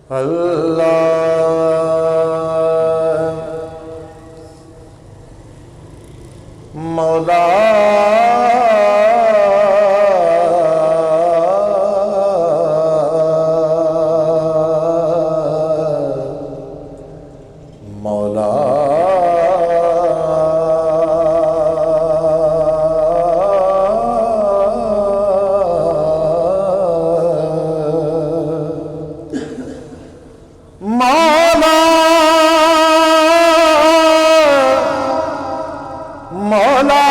اللہ مولا مولا مولا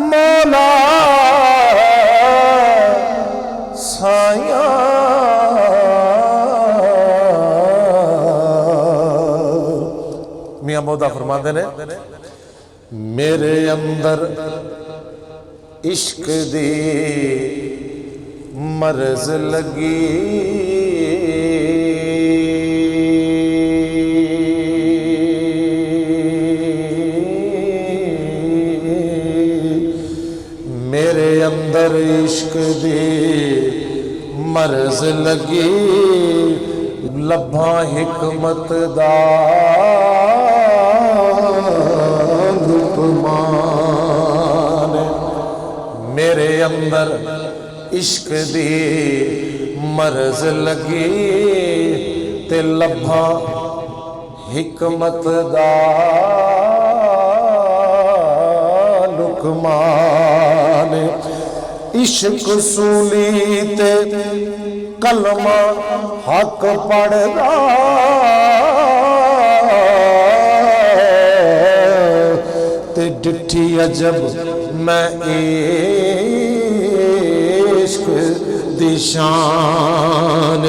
مولا سایاں میاں مودا فرماندے نے میرے اندر عشق دی مرض لگی میرے اندر عشق دی مرض لگی لبھاں حکمت دا لقمان میرے اندر عشق دی مرض لگی تے لبھاں حکمت دا لقمان عشق سولی تے کلمہ حق پڑھدا تے ڈٹھی عجب میں عشق دی شان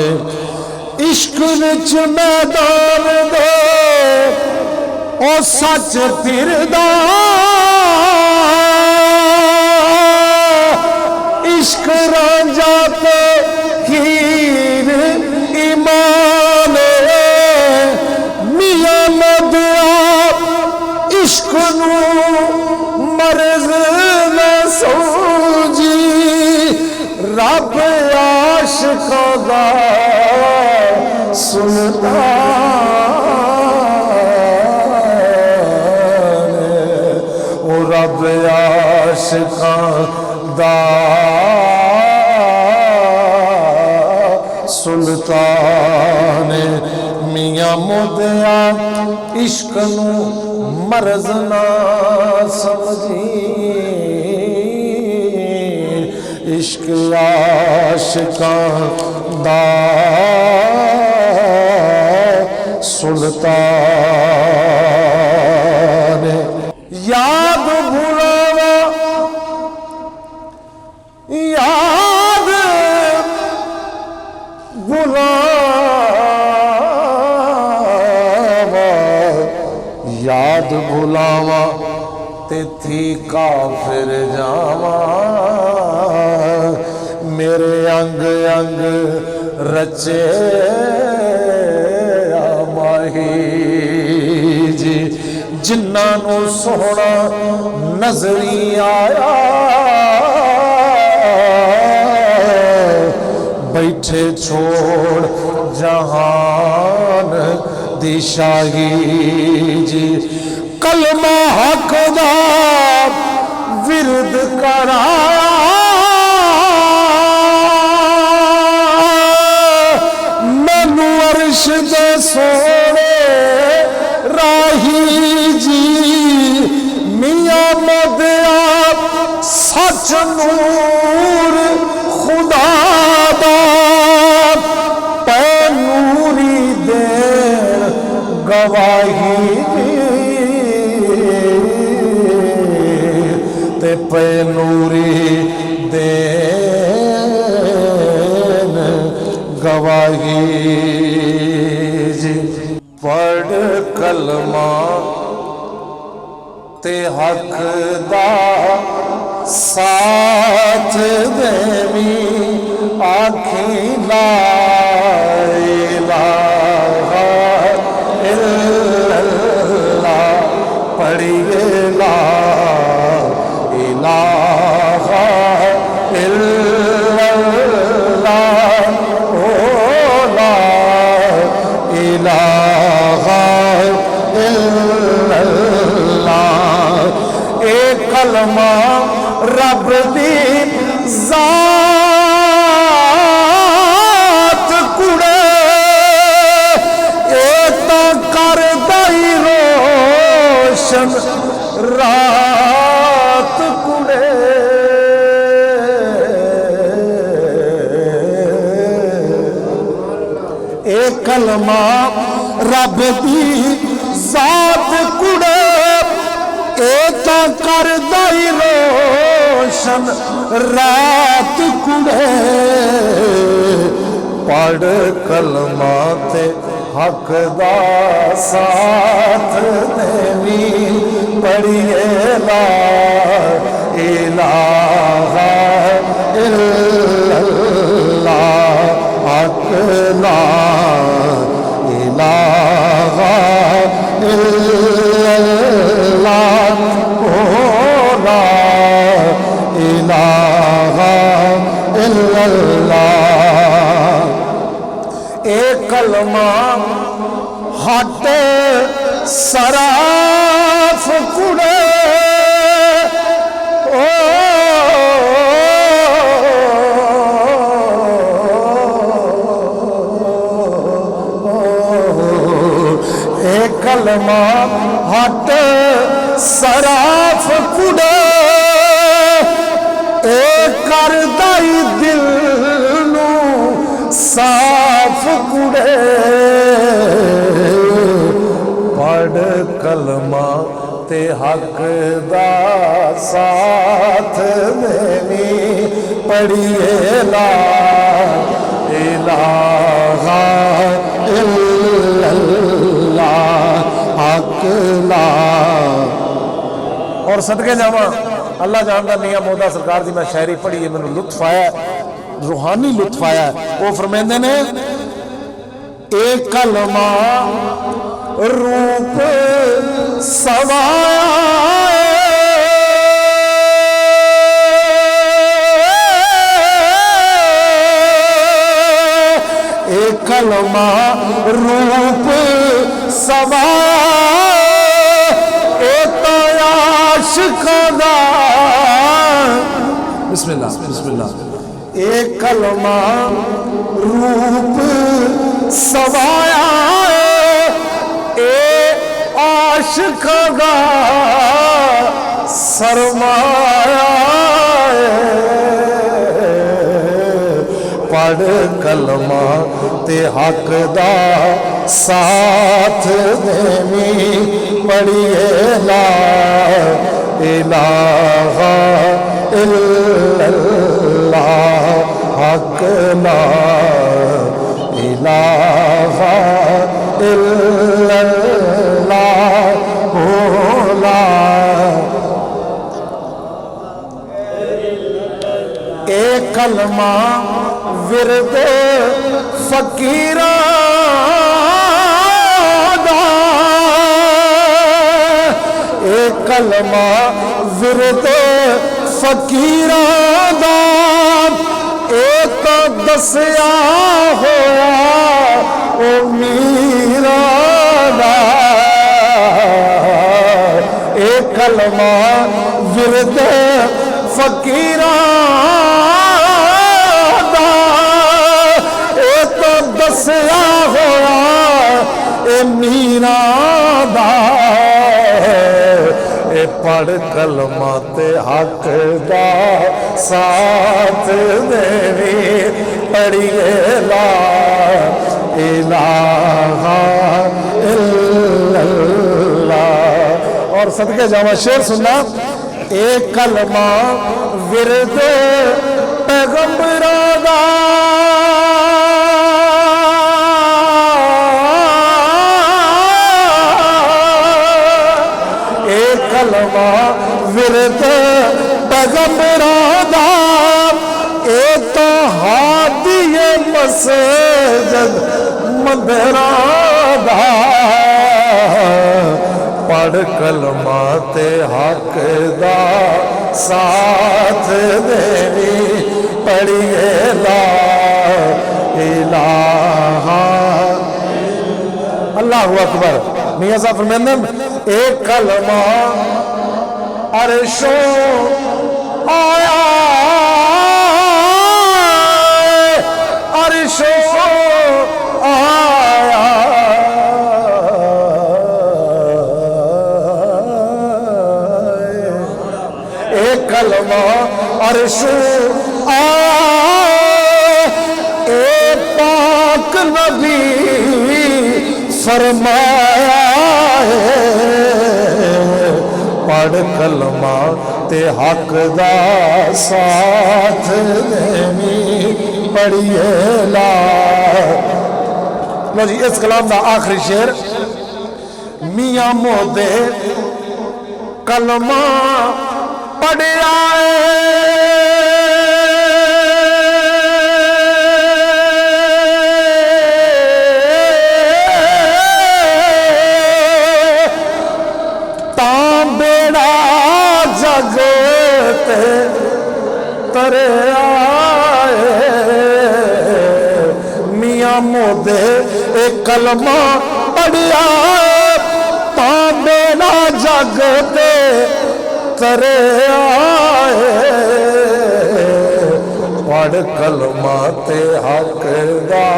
عشق وچ میدان دے او سچ پھردا عشق رانجا تے ہیر ایمان میاں مدعا عشق نو مرض نہ سوجی رب عاشقاں دا سلطان او رب عاشقاں دا سلطان میاں مدعا عشق نو مرض نہ سمجھی عشق عاشقاں دا سلطان یاد بھلاوا یاد بھلاوا یاد بھلاوا تے تھی کافر جاواں میرے انگ انگ رچے ماہی جی جنہاں نو سونا نظری آیا بیٹھے چھوڑ جہان دی شاہی جی کلمہ حق دا ورد کرایا مینو عرش دے سونے راہی جی میاں مدعا سچ نور خدا دا پے نوری دین گواہی تے پے نوری دین گواہی جی پڑھ کلمہ تے حق دا ساتھ دیوی آنکھی لا الہ الا اللہ پڑھیے لا الہ الا دی ذات کڑے اے تا کر دائی روشن رات کڑے اے کلمہ رب دی ذات کڑے اے تا کر دائی روشن رات کڑے پڑھ کلمہ تے حق دا ساتھ دیوی پڑھیے لا الہ الا اللہ حق لا الہ الا اللہ لا الہ الا اللہ اے کلمہ ہٹ سراف کڑے اے کلمہ ہٹ سراف کڑے اے کر دائی دل نو صاف کڑے پڑھ کلمہ تے حق دا ساتھ دیوی پڑھیے لا الہ الا اللہ حق لا اور صدقے جاواں اللہ جاندا میاں مودا سرکار دی میں شاعری پڑھی ہے مینوں لطف آیا روحانی لطف آیا وہ فرمیندے نے اے کلمہ روپ سوایا اے کلمہ روپ سوایا اے تو عاشقاں دا بسم اللہ بسم اللہ اے کلمہ روپ سوایا اے عاشقاں دا سرمایہ پڑھ کلمہ تے حق دا ساتھ دیوی پڑھیے لا الہ الا اللہ حق لا الہ الا اللہ لا اے کلمہ ورد فقیراں دا اے کلمہ ورد فقیراں دا اے تو دسیا ہویا او میراں دا اے کلمہ ورد فقیراں دا اے تو دسیا ہویا اے میراں دا اے پڑھ کلمہ تے حق دا ساتھ دیوی پڑھیے لا الہ الا اللہ اور صدقے جاواں شعر سننا اے کلمہ ورد پیغمبراں دا اے کلمہ ورد پیغمبراں دا اے تو ہادی مسجد مندراں دا پڑھ کلمہ تے حق دا ساتھ دیوی پڑھیے لا الہ اللہ اکبر میاں صاحب فرمیندے ایک کلمہ عرشوں آیا عرش آئے اے پاک نبی فرمایا ہے پڑھ کلمہ تے حق دا ساتھ دینی پڑھیے لا. لو جی اس کلام دا آخری شعر میاں مودے کلمہ پڑھیا ترے آئے میاں مودے ایک کلمہ پڑھیا تابے نہ جگتے ترے آئے پڑھ کلمہ تے حق دا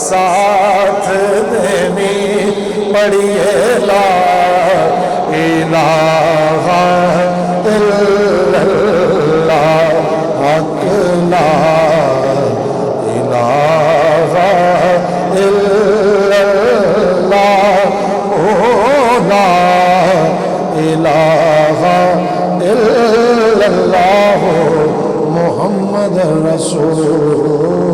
ساتھ دینی پڑھیے لا الہ الا اللہ حق لا الہ الا اللہ لا الہ الا اللہ محمد رسول